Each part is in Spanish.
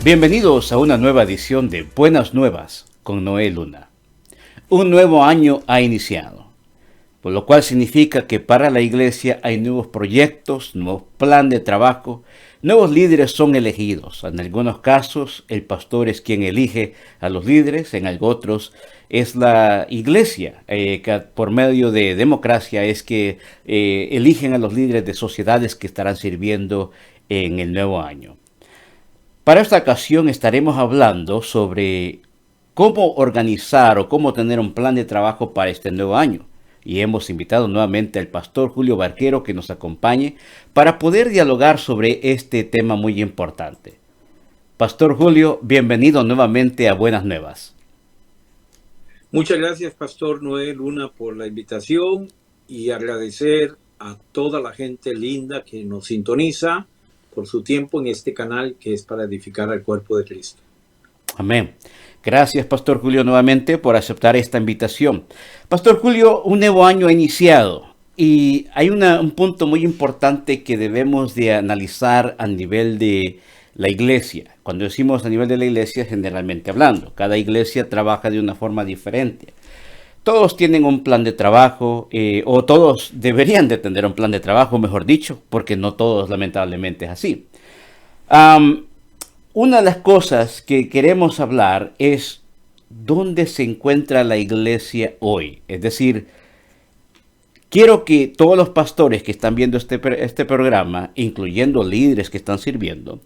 Bienvenidos a una nueva edición de Buenas Nuevas con Noé Luna. Un nuevo año ha iniciado, por lo cual significa que para la iglesia hay nuevos proyectos, nuevos plan de trabajo, nuevos líderes son elegidos. En algunos casos el pastor es quien elige a los líderes, en otros es la iglesia, que por medio de democracia es que eligen a los líderes de sociedades que estarán sirviendo en el nuevo año. Para esta ocasión estaremos hablando sobre cómo organizar o cómo tener un plan de trabajo para este nuevo año. Y hemos invitado nuevamente al pastor Julio Barquero que nos acompañe para poder dialogar sobre este tema muy importante. Pastor Julio, bienvenido nuevamente a Buenas Nuevas. Muchas gracias, Pastor Noé Luna, por la invitación y agradecer a toda la gente linda que nos sintoniza por su tiempo en este canal que es para edificar al cuerpo de Cristo. Amén. Gracias, Pastor Julio, nuevamente por aceptar esta invitación. Pastor Julio, un nuevo año ha iniciado y hay un punto muy importante que debemos de analizar a nivel de la iglesia. Cuando decimos a nivel de la iglesia, generalmente hablando, cada iglesia trabaja de una forma diferente. Todos tienen un plan de trabajo, o todos deberían de tener un plan de trabajo, mejor dicho, porque no todos lamentablemente es así. Una de las cosas que queremos hablar es dónde se encuentra la iglesia hoy. Es decir, quiero que todos los pastores que están viendo este programa, incluyendo líderes que están sirviendo,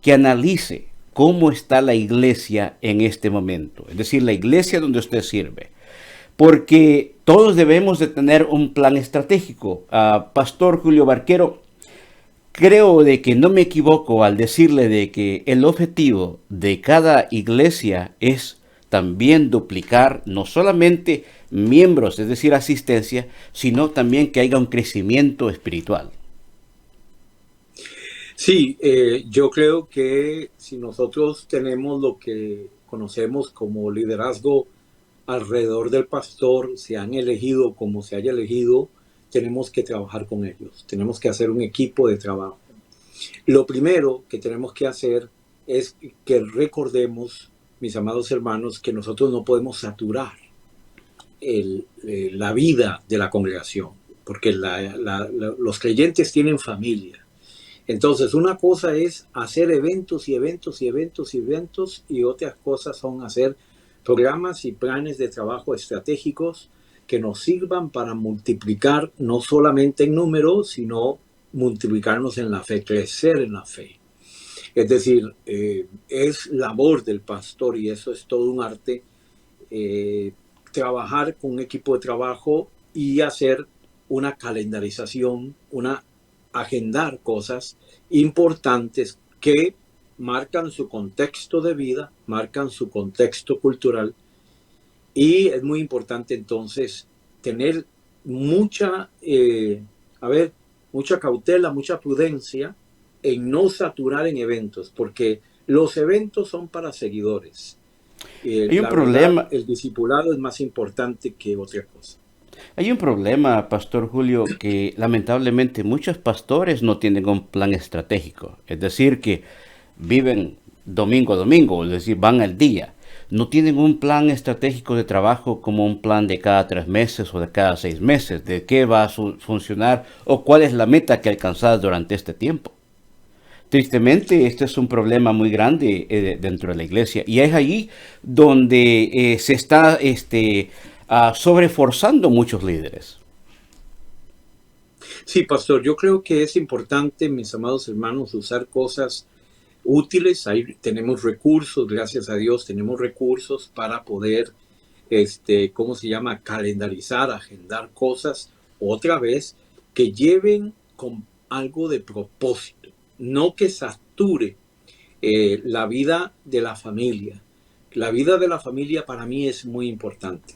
que analice cómo está la iglesia en este momento. Es decir, la iglesia donde usted sirve. Porque todos debemos de tener un plan estratégico. Pastor Julio Barquero, creo de que no me equivoco al decirle de que el objetivo de cada iglesia es también duplicar no solamente miembros, es decir, asistencia, sino también que haya un crecimiento espiritual. Sí, yo creo que si nosotros tenemos lo que conocemos como liderazgo alrededor del pastor, se han elegido como se haya elegido, tenemos que trabajar con ellos, tenemos que hacer un equipo de trabajo. Lo primero que tenemos que hacer es que recordemos, mis amados hermanos, que nosotros no podemos saturar la vida de la congregación, porque los creyentes tienen familia. Entonces, una cosa es hacer eventos y eventos y eventos y eventos, y otras cosas son hacer programas y planes de trabajo estratégicos que nos sirvan para multiplicar no solamente en número, sino multiplicarnos en la fe, crecer en la fe. Es decir, es labor del pastor, y eso es todo un arte, trabajar con un equipo de trabajo y hacer una calendarización, agendar cosas importantes que marcan su contexto de vida, marcan su contexto cultural, y es muy importante entonces tener mucha cautela, mucha prudencia en no saturar en eventos, porque los eventos son para seguidores. Hay un problema. El discipulado es más importante que otra cosa. Hay un problema, Pastor Julio, que lamentablemente muchos pastores no tienen un plan estratégico. Es decir, que viven domingo a domingo, es decir, van al día. No tienen un plan estratégico de trabajo como un plan de cada 3 meses o de cada 6 meses, de qué va a funcionar o cuál es la meta que alcanzar durante este tiempo. Tristemente, este es un problema muy grande dentro de la iglesia, y es ahí donde se está sobreforzando muchos líderes. Sí, pastor, yo creo que es importante, mis amados hermanos, usar cosas útiles. Ahí tenemos recursos, gracias a Dios, tenemos recursos para poder, calendarizar, agendar cosas otra vez que lleven con algo de propósito, no que sature la vida de la familia. La vida de la familia para mí es muy importante.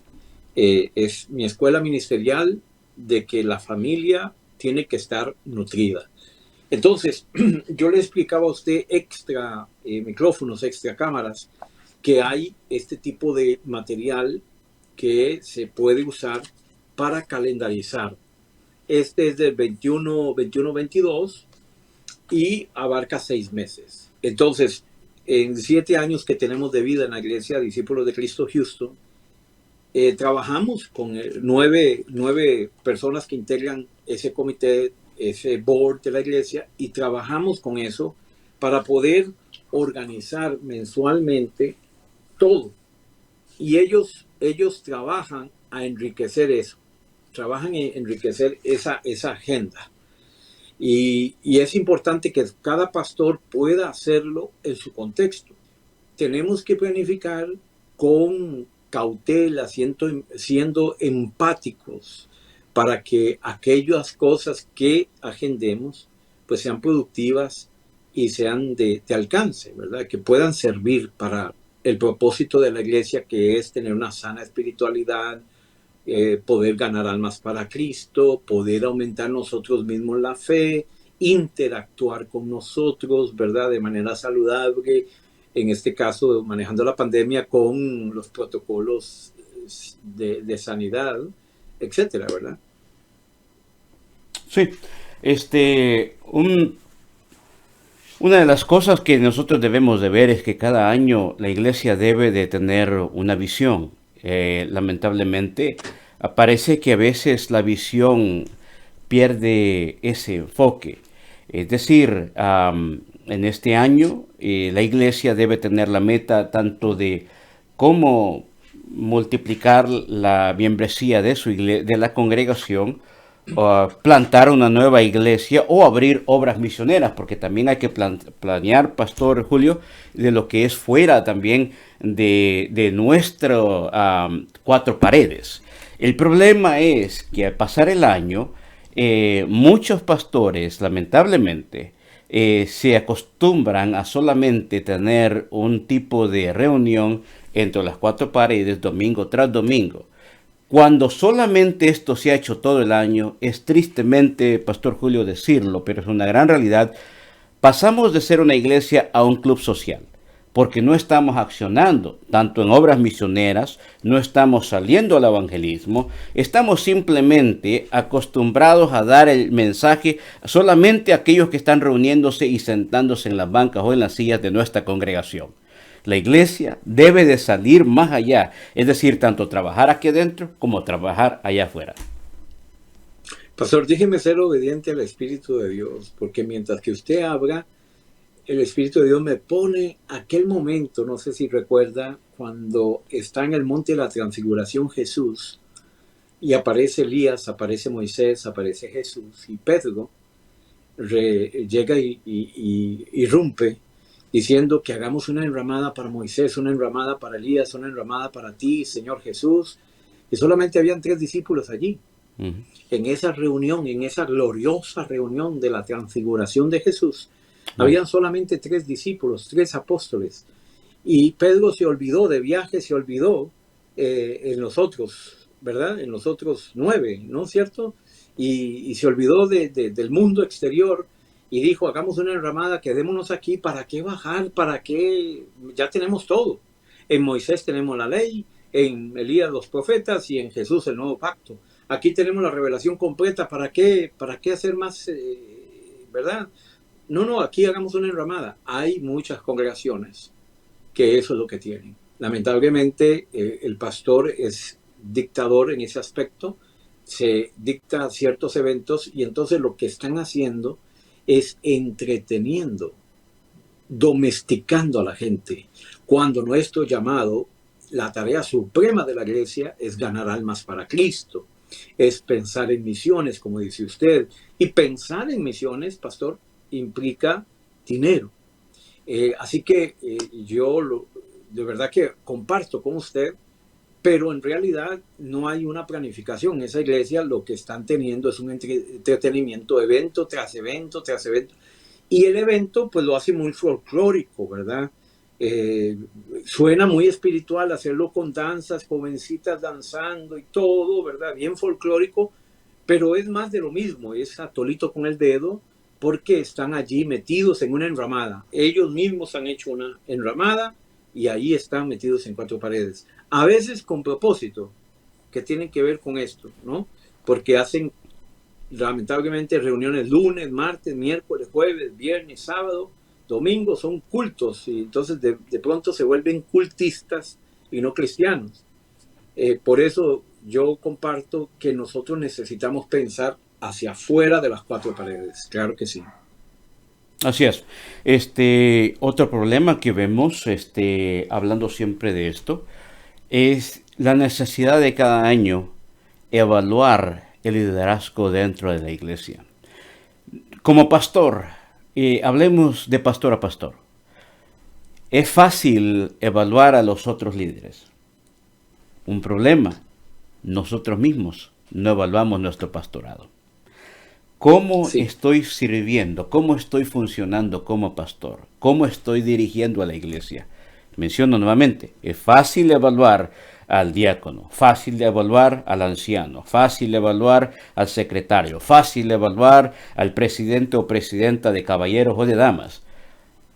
Es mi escuela ministerial de que la familia tiene que estar nutrida. Entonces, yo le explicaba a usted extra micrófonos, extra cámaras, que hay este tipo de material que se puede usar para calendarizar. Este es del 21-22 y abarca 6 meses. Entonces, En 7 años que tenemos de vida en la iglesia Discípulos de Cristo Houston, trabajamos con 9 personas que integran ese comité, ese board de la iglesia, y trabajamos con eso para poder organizar mensualmente todo. Y ellos trabajan a enriquecer eso, trabajan en enriquecer esa agenda. Y es importante que cada pastor pueda hacerlo en su contexto. Tenemos que planificar con cautela, siendo empáticos, para que aquellas cosas que agendemos pues sean productivas y sean de alcance, ¿verdad? Que puedan servir para el propósito de la iglesia, que es tener una sana espiritualidad, poder ganar almas para Cristo, poder aumentar nosotros mismos la fe, interactuar con nosotros, ¿verdad? De manera saludable, en este caso manejando la pandemia con los protocolos de sanidad, etcétera, ¿verdad? Sí, una de las cosas que nosotros debemos de ver es que cada año la iglesia debe de tener una visión. Lamentablemente, parece que a veces la visión pierde ese enfoque. Es decir, en este año la iglesia debe tener la meta tanto de cómo multiplicar la membresía de la congregación, plantar una nueva iglesia o abrir obras misioneras, porque también hay que planear, Pastor Julio, de lo que es fuera también de nuestro 4 paredes. El problema es que al pasar el año, muchos pastores, lamentablemente, se acostumbran a solamente tener un tipo de reunión entre las 4 paredes domingo tras domingo. Cuando solamente esto se ha hecho todo el año, es tristemente, Pastor Julio, decirlo, pero es una gran realidad, pasamos de ser una iglesia a un club social, porque no estamos accionando tanto en obras misioneras, no estamos saliendo al evangelismo, estamos simplemente acostumbrados a dar el mensaje solamente a aquellos que están reuniéndose y sentándose en las bancas o en las sillas de nuestra congregación. La iglesia debe de salir más allá, es decir, tanto trabajar aquí adentro como trabajar allá afuera. Pastor, déjeme ser obediente al Espíritu de Dios, porque mientras que usted habla, el Espíritu de Dios me pone aquel momento, no sé si recuerda, cuando está en el monte de la transfiguración Jesús, y aparece Elías, aparece Moisés, aparece Jesús, y Pedro llega y irrumpe, diciendo que hagamos una enramada para Moisés, una enramada para Elías, una enramada para ti, Señor Jesús. Y solamente habían 3 discípulos allí. En esa reunión, en esa gloriosa reunión de la transfiguración de Jesús, habían solamente 3 discípulos, 3 apóstoles. Y Pedro se olvidó de viaje, se olvidó en los otros, ¿verdad? En los otros 9, ¿no es cierto? Y se olvidó del mundo exterior y dijo, hagamos una enramada, quedémonos aquí, ¿para qué bajar? ¿Para qué? Ya tenemos todo. En Moisés tenemos la ley, en Elías los profetas y en Jesús el nuevo pacto. Aquí tenemos la revelación completa, ¿para qué hacer más, verdad? No, aquí hagamos una enramada. Hay muchas congregaciones que eso es lo que tienen. Lamentablemente, el pastor es dictador en ese aspecto, se dicta ciertos eventos y entonces lo que están haciendo es entreteniendo, domesticando a la gente, cuando nuestro llamado, la tarea suprema de la iglesia es ganar almas para Cristo, es pensar en misiones, como dice usted, y pensar en misiones, pastor, implica dinero. Así que yo de verdad que comparto con usted, pero en realidad no hay una planificación. En esa iglesia lo que están teniendo es un entretenimiento, evento tras evento tras evento. Y el evento pues lo hace muy folclórico, ¿verdad? Suena muy espiritual hacerlo con danzas, jovencitas danzando y todo, ¿verdad? Bien folclórico, pero es más de lo mismo, es atolito con el dedo, porque están allí metidos en una enramada. Ellos mismos han hecho una enramada y ahí están metidos en 4 paredes. A veces con propósito, que tienen que ver con esto, ¿no? Porque hacen lamentablemente reuniones lunes, martes, miércoles, jueves, viernes, sábado, domingos son cultos y entonces de pronto se vuelven cultistas y no cristianos. Por eso yo comparto que nosotros necesitamos pensar hacia afuera de las cuatro paredes. Claro que sí. Así es. Otro problema que vemos, hablando siempre de esto, es la necesidad de cada año evaluar el liderazgo dentro de la iglesia. Como pastor, hablemos de pastor a pastor. Es fácil evaluar a los otros líderes. Un problema, nosotros mismos no evaluamos nuestro pastorado. ¿Cómo Sí, estoy sirviendo? ¿Cómo estoy funcionando como pastor? ¿Cómo estoy dirigiendo a la iglesia? Menciono nuevamente, es fácil evaluar al diácono, fácil de evaluar al anciano, fácil de evaluar al secretario, fácil de evaluar al presidente o presidenta de caballeros o de damas.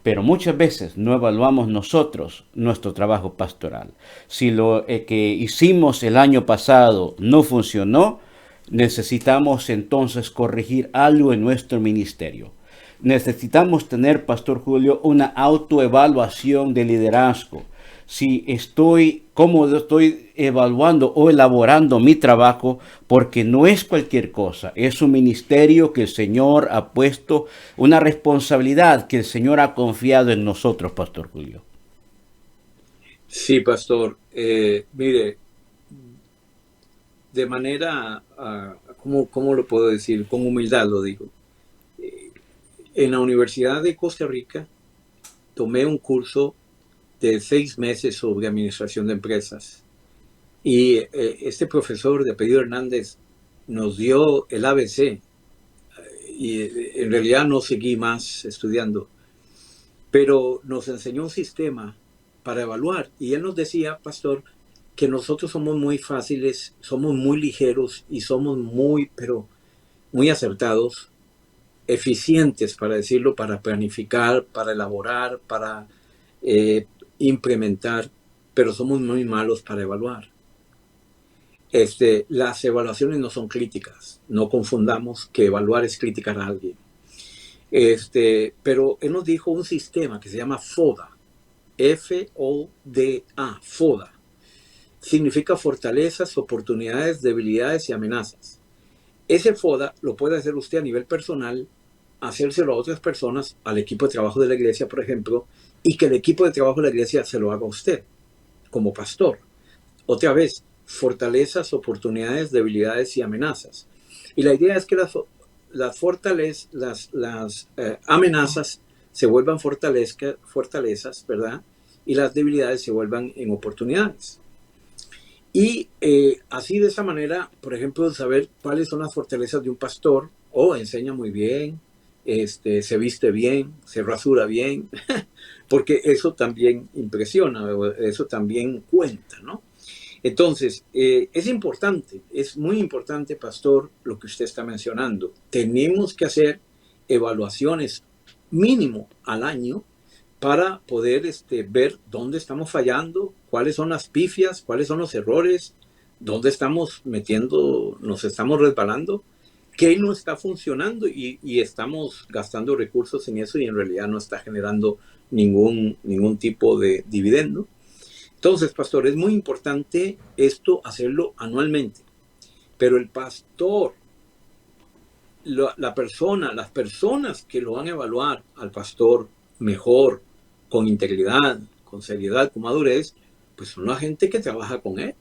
Pero muchas veces no evaluamos nosotros nuestro trabajo pastoral. Si lo que hicimos el año pasado no funcionó, necesitamos entonces corregir algo en nuestro ministerio. Necesitamos tener, Pastor Julio, una autoevaluación de liderazgo. Cómo estoy evaluando o elaborando mi trabajo, porque no es cualquier cosa, es un ministerio que el Señor ha puesto, una responsabilidad que el Señor ha confiado en nosotros, Pastor Julio. sí, pastor. Mire, de manera, ¿cómo lo puedo decir? Con humildad lo digo. En la Universidad de Costa Rica tomé un curso de 6 meses sobre administración de empresas. Y este profesor de apellido Hernández nos dio el ABC. Y en realidad no seguí más estudiando, pero nos enseñó un sistema para evaluar. Y él nos decía, pastor, que nosotros somos muy fáciles, somos muy ligeros y somos pero muy acertados, eficientes, para decirlo, para planificar, para elaborar, para eh, implementar, pero somos muy malos para evaluar. Las evaluaciones no son críticas, no confundamos que evaluar es criticar a alguien. Pero él nos dijo un sistema que se llama FODA, FODA, FODA. Significa fortalezas, oportunidades, debilidades y amenazas. Ese FODA lo puede hacer usted a nivel personal, hacérselo a otras personas, al equipo de trabajo de la iglesia, por ejemplo, y que el equipo de trabajo de la iglesia se lo haga a usted, como pastor. Otra vez, fortalezas, oportunidades, debilidades y amenazas. Y la idea es que las amenazas se vuelvan fortalezas, ¿verdad? Y las debilidades se vuelvan en oportunidades. Y así de esa manera, por ejemplo, saber cuáles son las fortalezas de un pastor, enseña muy bien, se viste bien, se rasura bien, porque eso también impresiona, eso también cuenta, ¿no? Entonces, es importante, es muy importante, pastor, lo que usted está mencionando. Tenemos que hacer evaluaciones mínimo al año para poder ver dónde estamos fallando, cuáles son las pifias, cuáles son los errores, dónde estamos nos estamos resbalando, qué no está funcionando y estamos gastando recursos en eso y en realidad no está generando ningún tipo de dividendo. Entonces, pastor, es muy importante hacerlo anualmente, pero el pastor, las personas que lo van a evaluar al pastor mejor, con integridad, con seriedad, con madurez, pues son la gente que trabaja con él,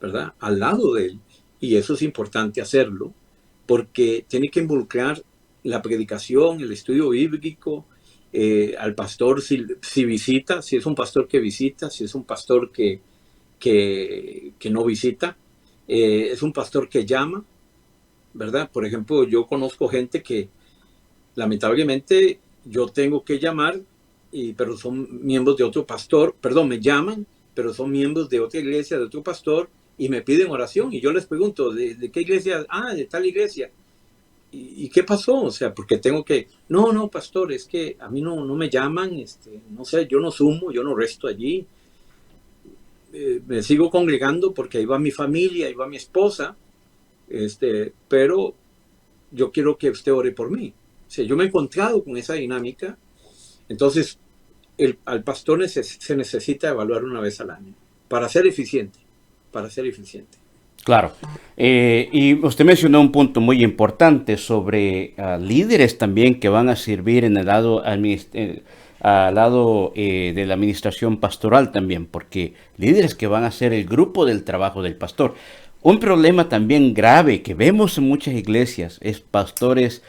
¿verdad? Al lado de él. Y eso es importante hacerlo, porque tiene que involucrar la predicación, el estudio bíblico, al pastor si visita, si es un pastor que visita, si es un pastor que no visita, es un pastor que llama, ¿verdad? Por ejemplo, yo conozco gente que lamentablemente yo tengo que llamar, pero son miembros de otro pastor, perdón, me llaman, pero son miembros de otra iglesia, de otro pastor, y me piden oración, y yo les pregunto, ¿de qué iglesia? Ah, de tal iglesia. ¿Y qué pasó? O sea, porque tengo que... No, pastor, es que a mí no me llaman, no sé, yo no sumo, yo no resto allí. Me sigo congregando porque ahí va mi familia, ahí va mi esposa, pero yo quiero que usted ore por mí. O sea, yo me he encontrado con esa dinámica Entonces, al pastor se necesita evaluar una vez al año para ser eficiente, para ser eficiente. Claro. Y usted mencionó un punto muy importante sobre líderes también que van a servir en el lado, al lado de la administración pastoral también, porque líderes que van a ser el grupo del trabajo del pastor. Un problema también grave que vemos en muchas iglesias es pastores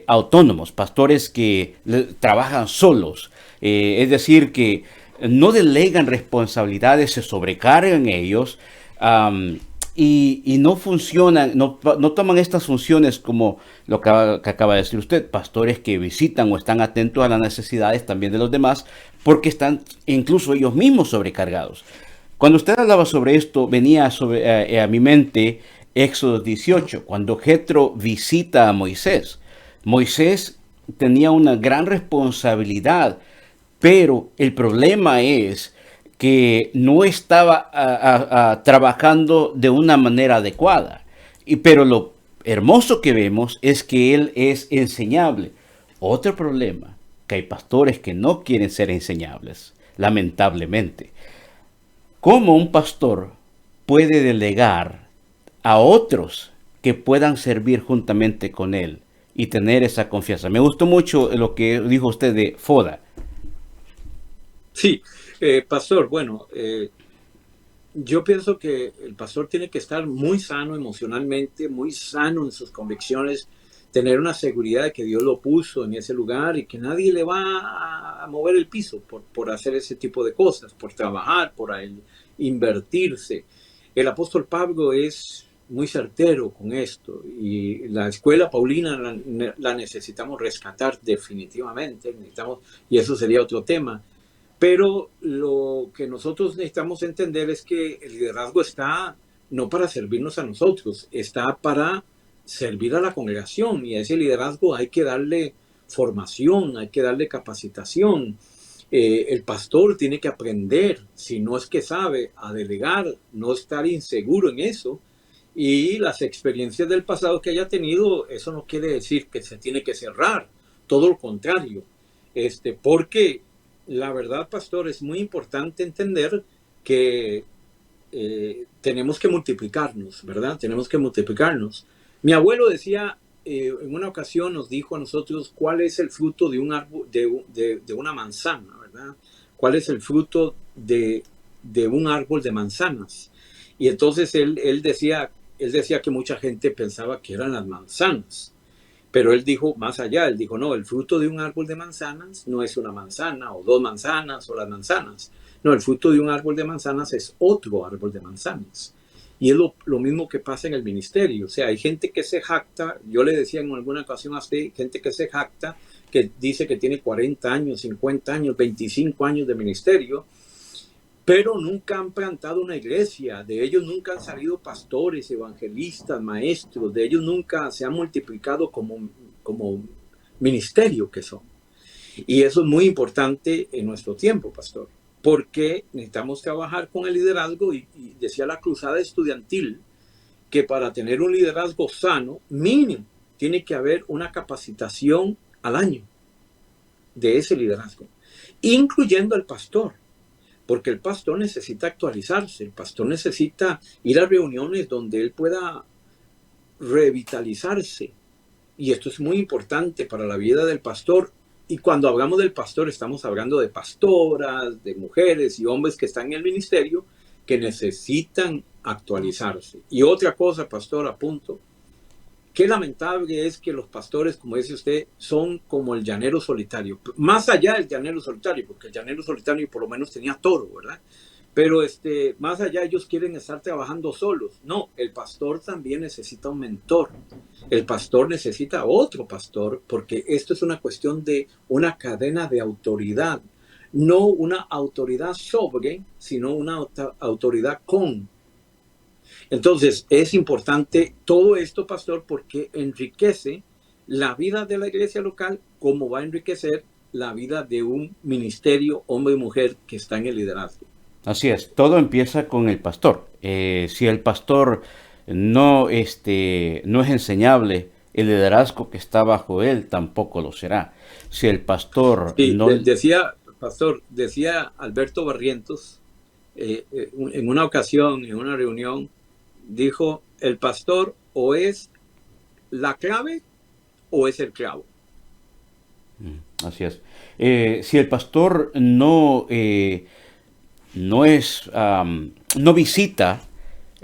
autónomos, pastores que trabajan solos, es decir, que no delegan responsabilidades, se sobrecargan ellos. am, y no funcionan, no toman estas funciones como lo que acaba de decir usted, pastores que visitan o están atentos a las necesidades también de los demás, porque están incluso ellos mismos sobrecargados. Cuando usted hablaba sobre esto, venía a mi mente Éxodo 18, cuando Jetro visita a Moisés. Moisés tenía una gran responsabilidad, pero el problema es que no estaba trabajando de una manera adecuada. Pero lo hermoso que vemos es que él es enseñable. Otro problema, que hay pastores que no quieren ser enseñables, lamentablemente. ¿Cómo un pastor puede delegar a otros que puedan servir juntamente con él y tener esa confianza? Me gustó mucho lo que dijo usted de Foda. Sí, pastor, bueno, yo pienso que el pastor tiene que estar muy sano emocionalmente, muy sano en sus convicciones, tener una seguridad de que Dios lo puso en ese lugar y que nadie le va a mover el piso por hacer ese tipo de cosas, por trabajar, por invertirse. El apóstol Pablo es muy certero con esto y la escuela paulina la necesitamos rescatar definitivamente, y eso sería otro tema. Pero lo que nosotros necesitamos entender es que el liderazgo está no para servirnos a nosotros, está para servir a la congregación, y a ese liderazgo hay que darle formación, hay que darle capacitación. El pastor tiene que aprender, si no es que sabe, a delegar, no estar inseguro en eso. Y las experiencias del pasado que haya tenido, eso no quiere decir que se tiene que cerrar, todo lo contrario. Porque la verdad, pastor, es muy importante entender que tenemos que multiplicarnos, ¿verdad? Tenemos que multiplicarnos. Mi abuelo decía, en una ocasión nos dijo a nosotros cuál es el fruto de un árbol, de una manzana, ¿verdad? ¿Cuál es el fruto de un árbol de manzanas? Y entonces él decía que mucha gente pensaba que eran las manzanas. Pero él dijo más allá, él dijo, no, el fruto de un árbol de manzanas no es una manzana o dos manzanas o las manzanas. No, el fruto de un árbol de manzanas es otro árbol de manzanas. Y es lo mismo que pasa en el ministerio. O sea, hay gente que se jacta, yo le decía en alguna ocasión a usted, gente que se jacta, que dice que tiene 40 años, 50 años, 25 años de ministerio, pero nunca han plantado una iglesia, de ellos nunca han salido pastores, evangelistas, maestros, de ellos nunca se han multiplicado como ministerio que son. Y eso es muy importante en nuestro tiempo, pastor, porque necesitamos trabajar con el liderazgo y decía la cruzada estudiantil que para tener un liderazgo sano, mínimo, tiene que haber una capacitación al año de ese liderazgo, incluyendo al pastor. Porque el pastor necesita actualizarse, el pastor necesita ir a reuniones donde él pueda revitalizarse. Y esto es muy importante para la vida del pastor. Y cuando hablamos del pastor, estamos hablando de pastoras, de mujeres y hombres que están en el ministerio que necesitan actualizarse. Y otra cosa, pastor, apunto, qué lamentable es que los pastores, como dice usted, son como el llanero solitario. Más allá del llanero solitario, porque el llanero solitario por lo menos tenía toro, ¿verdad? Pero más allá ellos quieren estar trabajando solos. No, el pastor también necesita un mentor. El pastor necesita otro pastor, porque esto es una cuestión de una cadena de autoridad. No una autoridad sobre, sino una autoridad con. Entonces, es importante todo esto, pastor, porque enriquece la vida de la iglesia local, como va a enriquecer la vida de un ministerio, hombre y mujer, que está en el liderazgo. Así es, todo empieza con el pastor. Si el pastor no es enseñable, el liderazgo que está bajo él tampoco lo será. Si el pastor Sí, no... decía, pastor, decía Alberto Barrientos, en una ocasión, en una reunión, dijo, el pastor o es la clave o es el clavo. Así es. Si el pastor no visita,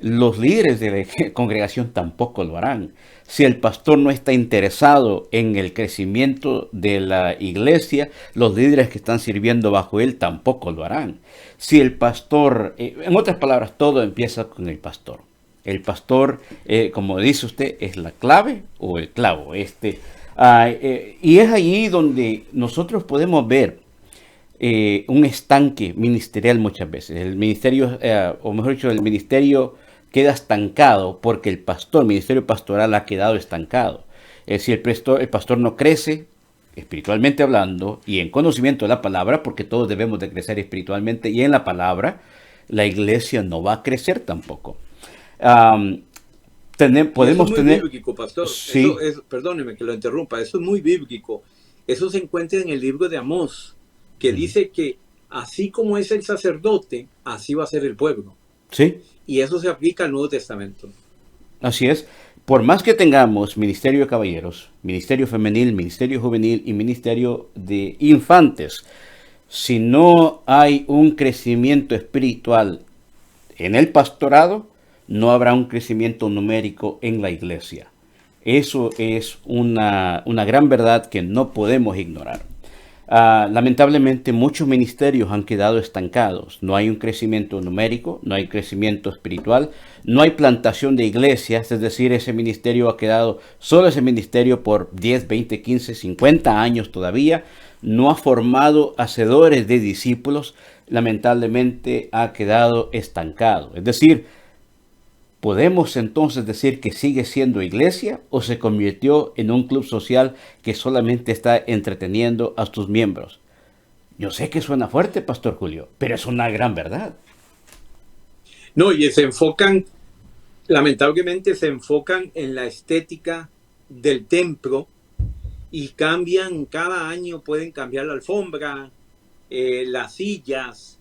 los líderes de la congregación tampoco lo harán. Si el pastor no está interesado en el crecimiento de la iglesia, los líderes que están sirviendo bajo él tampoco lo harán. Si el pastor, en otras palabras, todo empieza con el pastor. El pastor, como dice usted, es la clave o el clavo. Y es allí donde nosotros podemos ver un estanque ministerial muchas veces. El ministerio, o mejor dicho, el ministerio queda estancado porque el ministerio pastoral ha quedado estancado. Si el pastor no crece, espiritualmente hablando, y en conocimiento de la palabra, porque todos debemos de crecer espiritualmente y en la palabra, la iglesia no va a crecer tampoco. Um, Y eso es Podemos muy tener... bíblico, pastor. Sí. Eso es, perdóneme que lo interrumpa, eso es muy bíblico. Eso se encuentra en el libro de Amós, que dice que así como es el sacerdote, así va a ser el pueblo. Sí. Y eso se aplica al Nuevo Testamento. Así es. Por más que tengamos ministerio de caballeros, ministerio femenil, ministerio juvenil y ministerio de infantes, si no hay un crecimiento espiritual en el pastorado, no habrá un crecimiento numérico en la iglesia. Eso es una gran verdad que no podemos ignorar. Lamentablemente muchos ministerios han quedado estancados. No hay un crecimiento numérico, no hay crecimiento espiritual, no hay plantación de iglesias, es decir, ese ministerio ha quedado, solo ese ministerio por 10, 20, 15, 50 años todavía, no ha formado hacedores de discípulos, lamentablemente ha quedado estancado. Es decir, ¿podemos entonces decir que sigue siendo iglesia o se convirtió en un club social que solamente está entreteniendo a sus miembros? Yo sé que suena fuerte, Pastor Julio, pero es una gran verdad. No, y se enfocan, lamentablemente se enfocan en la estética del templo y cambian, cada año pueden cambiar la alfombra, las sillas,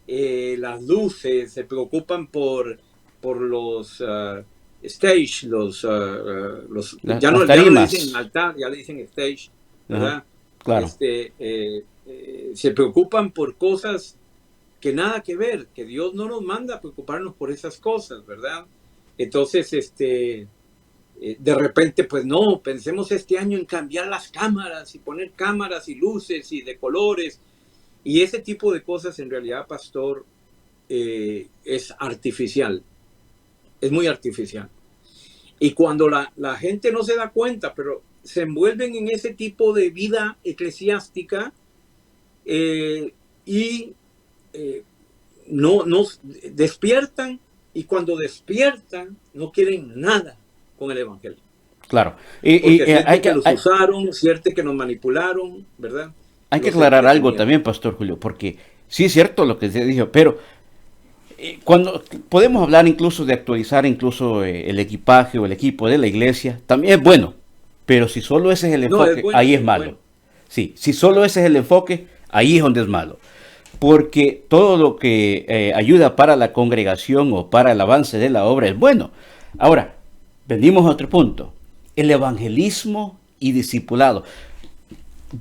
las luces, se preocupan por los stage, Las, ya las no, ya no le dicen tarimas. altar, ya le dicen stage, Ajá, ¿verdad? claro. Se preocupan por cosas que nada que ver, que Dios no nos manda a preocuparnos por esas cosas, ¿verdad? Entonces, de repente, pues no, pensemos este año en cambiar las cámaras y poner cámaras y luces y de colores y ese tipo de cosas en realidad, pastor, es artificial, es muy artificial. Y cuando la gente no se da cuenta, pero se envuelven en ese tipo de vida eclesiástica y no despiertan, y cuando despiertan no quieren nada con el evangelio. Claro. Porque siente Hay, que que, los usaron, siente que nos manipularon, ¿verdad? hay que Los aclarar algo entretenieron. también, Pastor Julio, porque sí es cierto lo que se dijo, pero cuando podemos hablar incluso de actualizar incluso el equipaje o el equipo de la iglesia, también es bueno, pero si solo ese es el No, es enfoque, ahí bueno, es es malo. bueno. Sí, si solo ese es el enfoque, ahí es donde es malo. Porque todo lo que ayuda para la congregación o para el avance de la obra es bueno. Ahora, venimos a otro punto. El evangelismo y discipulado.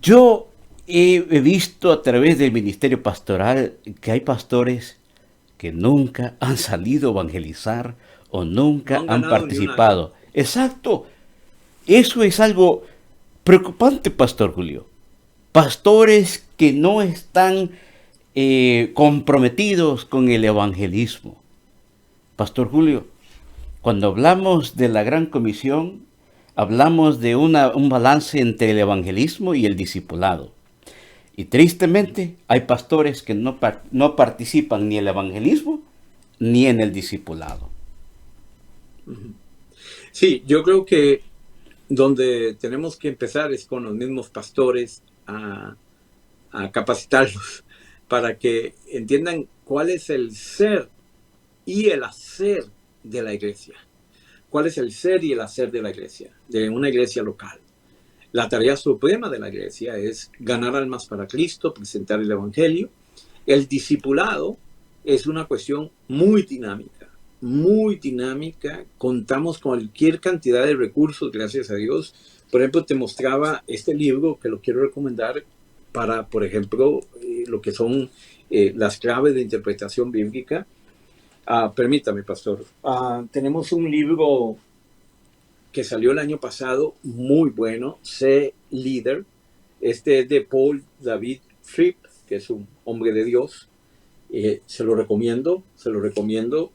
Yo he visto a través del ministerio pastoral que hay pastores que nunca han salido a evangelizar o No nunca han han ganado ni un alma. participado. Exacto. Eso es algo preocupante, Pastor Julio. Pastores que no están comprometidos con el evangelismo. Pastor Julio, cuando hablamos de la Gran Comisión, hablamos de un balance entre el evangelismo y el discipulado. Y tristemente hay pastores que no participan ni en el evangelismo ni en el discipulado. Sí, yo creo que donde tenemos que empezar es con los mismos pastores a capacitarlos para que entiendan cuál es el ser y el hacer de la iglesia. cuál es el ser y el hacer de la iglesia, de una iglesia local. La tarea suprema de la iglesia es ganar almas para Cristo, presentar el evangelio. El discipulado es una cuestión muy dinámica, muy dinámica. Contamos con cualquier cantidad de recursos, gracias a Dios. Por ejemplo, te mostraba este libro que lo quiero recomendar para, por ejemplo, lo que son las claves de interpretación bíblica. Permítame, pastor. Tenemos un libro que salió el año pasado, muy bueno, Sé Líder. Este es de Paul David Tripp, que es un hombre de Dios. Se lo recomiendo, se lo recomiendo.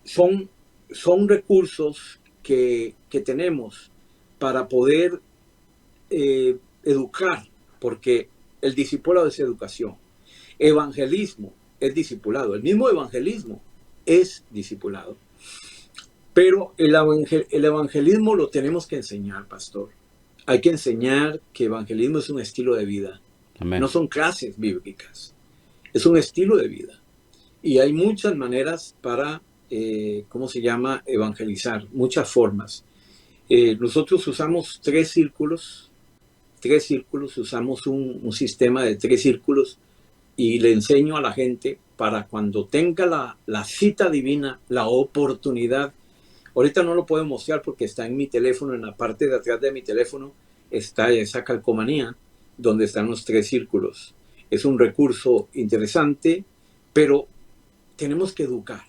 Son recursos que tenemos para poder educar, porque el discipulado es educación. Evangelismo es discipulado. El mismo evangelismo es discipulado. Pero el evangelismo lo tenemos que enseñar, pastor. Hay que enseñar que evangelismo es un estilo de vida. Amén. No son clases bíblicas. Es un estilo de vida. Y hay muchas maneras para, evangelizar. Muchas formas. Nosotros usamos tres círculos, usamos un sistema de 3 círculos y le enseño a la gente para cuando tenga la cita divina, la oportunidad. Ahorita no lo puedo mostrar porque está en mi teléfono, en la parte de atrás de mi teléfono está esa calcomanía donde están los 3 círculos. Es un recurso interesante, pero tenemos que educar,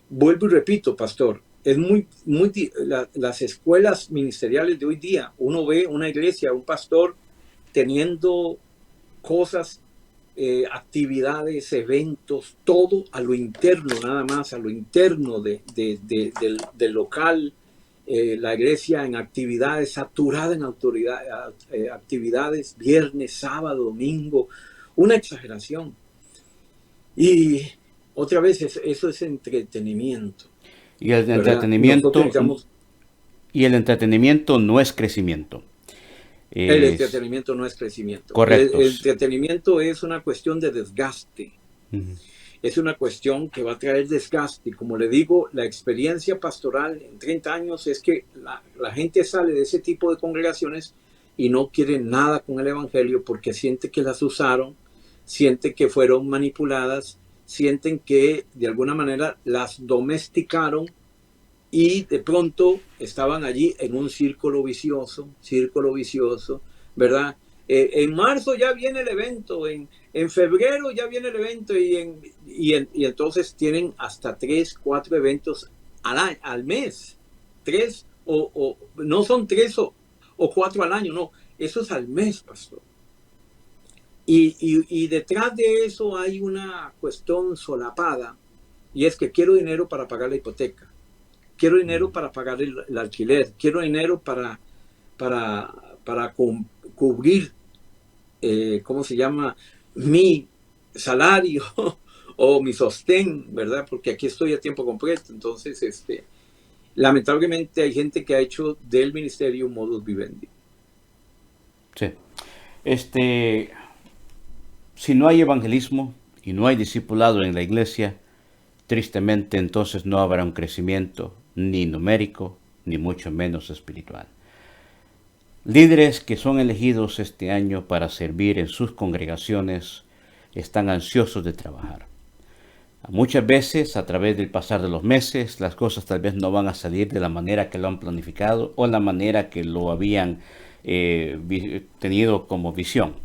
Vuelvo y repito, pastor, es las escuelas ministeriales de hoy día, uno ve una iglesia, un pastor teniendo cosas, actividades, eventos, todo a lo interno, nada más, a lo interno del local, la iglesia en actividades, saturada en actividades, viernes, sábado, domingo, una exageración. Y otra vez, eso es entretenimiento. Y el entretenimiento no es crecimiento. El entretenimiento no es crecimiento. Correcto. El entretenimiento es una cuestión de desgaste. Uh-huh. Es una cuestión que va a traer desgaste. Como le digo, la experiencia pastoral en 30 años es que la gente sale de ese tipo de congregaciones y no quiere nada con el evangelio porque siente que las usaron, siente que fueron manipuladas, sienten que de alguna manera las domesticaron y de pronto estaban allí en un círculo vicioso, ¿verdad? En marzo ya viene el evento, en febrero ya viene el evento y entonces tienen hasta 3, 4 eventos al mes. 3 o no son 3 o 4 al año, no, eso es al mes, pastor. Y detrás de eso hay una cuestión solapada y es que quiero dinero para pagar la hipoteca. Quiero dinero para pagar el alquiler. Quiero dinero para cubrir, mi salario o mi sostén, ¿verdad? Porque aquí estoy a tiempo completo. Entonces, lamentablemente hay gente que ha hecho del ministerio un modus vivendi. Sí. Si no hay evangelismo y no hay discipulado en la iglesia, tristemente entonces no habrá un crecimiento ni numérico, ni mucho menos espiritual. Líderes que son elegidos este año para servir en sus congregaciones están ansiosos de trabajar. Muchas veces, a través del pasar de los meses, las cosas tal vez no van a salir de la manera que lo han planificado o la manera que lo habían tenido como visión.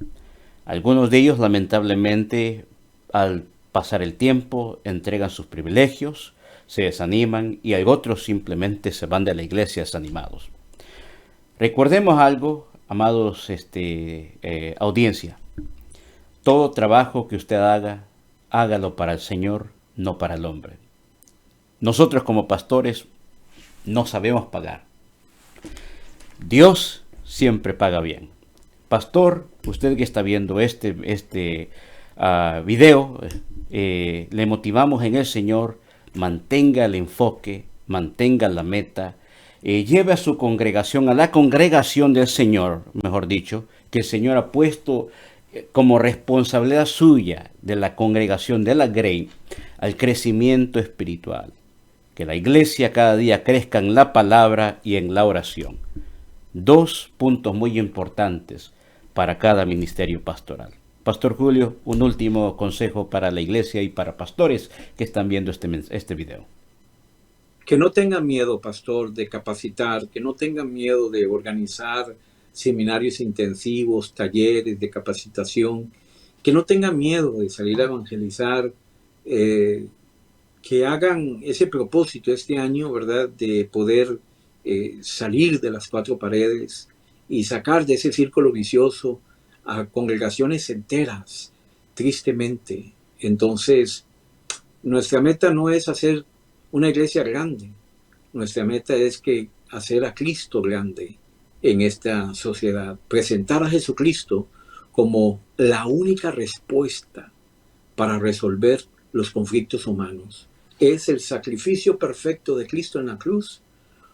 Algunos de ellos, lamentablemente, al pasar el tiempo, entregan sus privilegios, se desaniman y otros simplemente se van de la iglesia desanimados. Recordemos algo, amados audiencia. Todo trabajo que usted haga, hágalo para el Señor, no para el hombre. Nosotros como pastores no sabemos pagar. Dios siempre paga bien. Pastor, usted que está viendo este video, le motivamos en el Señor, mantenga el enfoque, mantenga la meta, lleve a su congregación, a la congregación del Señor, mejor dicho, que el Señor ha puesto como responsabilidad suya de la congregación de la Grey, al crecimiento espiritual. que la iglesia cada día crezca en la palabra y en la oración. 2 puntos muy importantes para cada ministerio pastoral. Pastor Julio, un último consejo para la iglesia y para pastores que están viendo este video. Que no tengan miedo, pastor, de capacitar, que no tengan miedo de organizar seminarios intensivos, talleres de capacitación, que no tengan miedo de salir a evangelizar, que hagan ese propósito este año, ¿verdad?, de poder salir de las 4 paredes y sacar de ese círculo vicioso a congregaciones enteras, tristemente. Entonces, nuestra meta no es hacer una iglesia grande, nuestra meta es que hacer a Cristo grande en esta sociedad, presentar a Jesucristo como la única respuesta para resolver los conflictos humanos. Es el sacrificio perfecto de Cristo en la cruz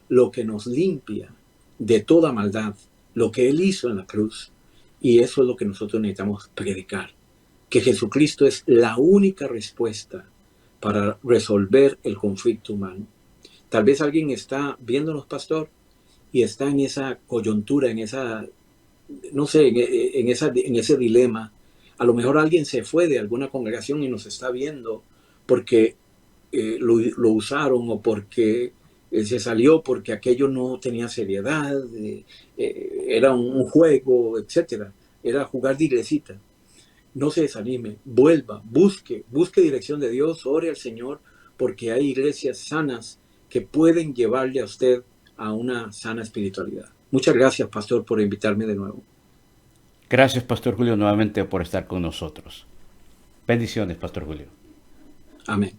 lo que nos limpia de toda maldad, lo que Él hizo en la cruz. Y eso es lo que nosotros necesitamos predicar, que Jesucristo es la única respuesta para resolver el conflicto humano. Tal vez alguien está viéndonos, pastor, y está en esa coyuntura, en esa, no sé, en ese dilema. A lo mejor alguien se fue de alguna congregación y nos está viendo porque lo usaron o porque se salió porque aquello no tenía seriedad, era un juego, etc. Era jugar de iglesita. No se desanime, vuelva, busque dirección de Dios, ore al Señor, porque hay iglesias sanas que pueden llevarle a usted a una sana espiritualidad. Muchas gracias, pastor, por invitarme de nuevo. Gracias, Pastor Julio, nuevamente por estar con nosotros. Bendiciones, Pastor Julio. Amén.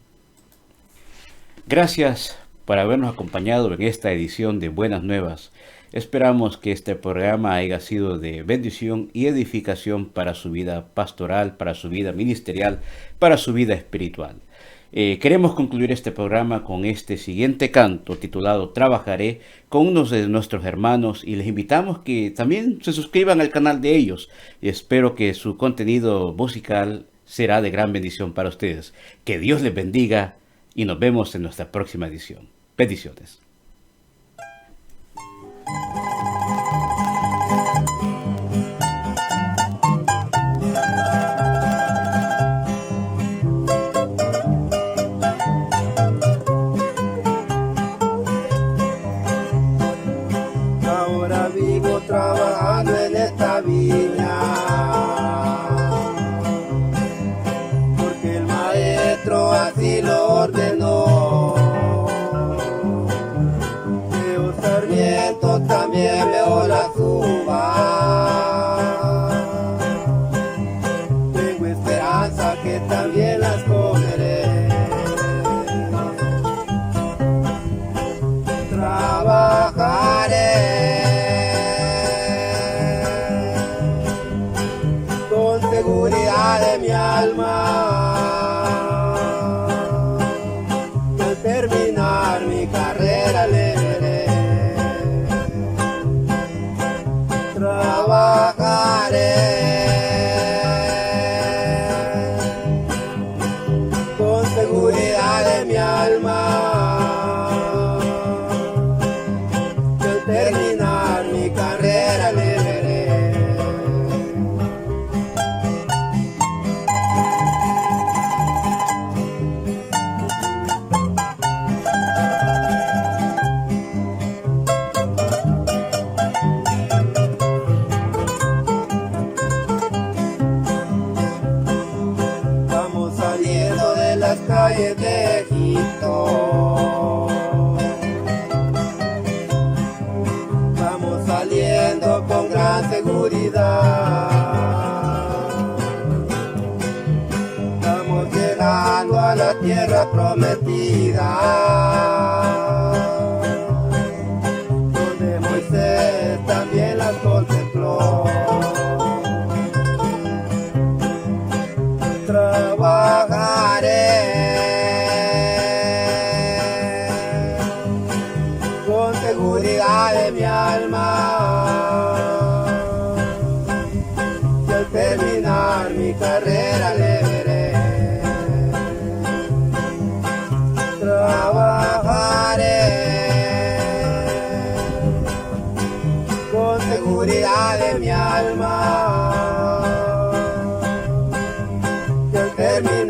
Gracias por habernos acompañado en esta edición de Buenas Nuevas. Esperamos que este programa haya sido de bendición y edificación para su vida pastoral, para su vida ministerial, para su vida espiritual. Queremos concluir este programa con este siguiente canto titulado Trabajaré con unos de nuestros hermanos y les invitamos que también se suscriban al canal de ellos y espero que su contenido musical será de gran bendición para ustedes. Que Dios les bendiga y nos vemos en nuestra próxima edición. Bendiciones. Ahora vivo trabajando en esta viña, porque el maestro así lo ordenó. Veo sarmientos, también veo las uvas. Tengo esperanza que también las comeré. Trabajaré con seguridad de mi alma. Al terminar mi carrera le veré. Trabajaré con seguridad de mi alma. Al terminar mi carrera le veré. Vamos saliendo de las calles de Egipto. Vamos saliendo con gran seguridad. Estamos llegando a la tierra prometida, donde Moisés también las contempló. Trabajaré con seguridad de mi alma. Y al terminar mi carrera le veré. Trabajaré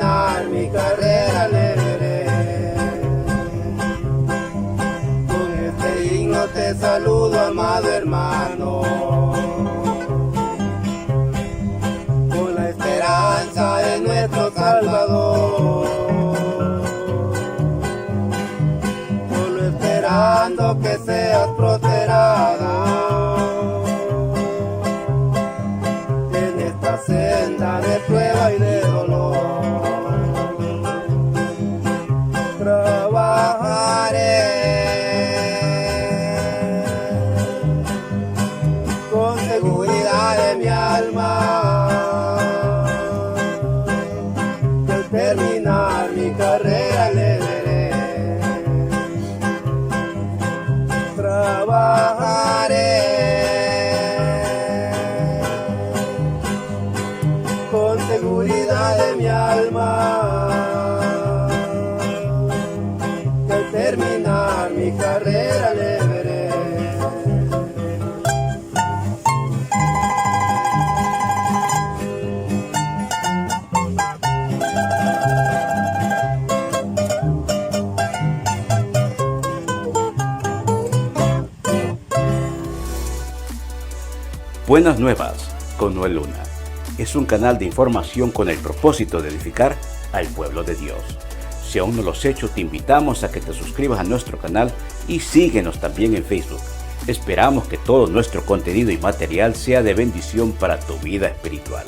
terminar mi carrera le veré. Con este himno te saludo, amado hermano, con la esperanza de nuestro Salvador, solo esperando que seas prosperado en esta senda de prueba y de dolor. Trabajaré con seguridad de mi alma, que al terminar mi carrera le veré. Trabajaré con seguridad de mi alma, que al terminar mi carrera le veré. Buenas Nuevas con Noel Luna es un canal de información con el propósito de edificar al pueblo de Dios. Si aún no lo has hecho, te invitamos a que te suscribas a nuestro canal y síguenos también en Facebook. Esperamos que todo nuestro contenido y material sea de bendición para tu vida espiritual.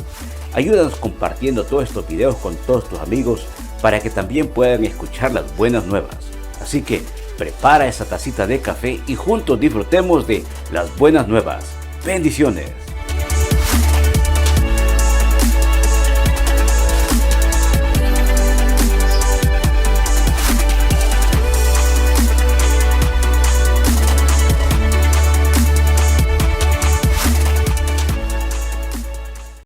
Ayúdanos compartiendo todos estos videos con todos tus amigos para que también puedan escuchar las buenas nuevas. Así que prepara esa tacita de café y juntos disfrutemos de las buenas nuevas. Bendiciones.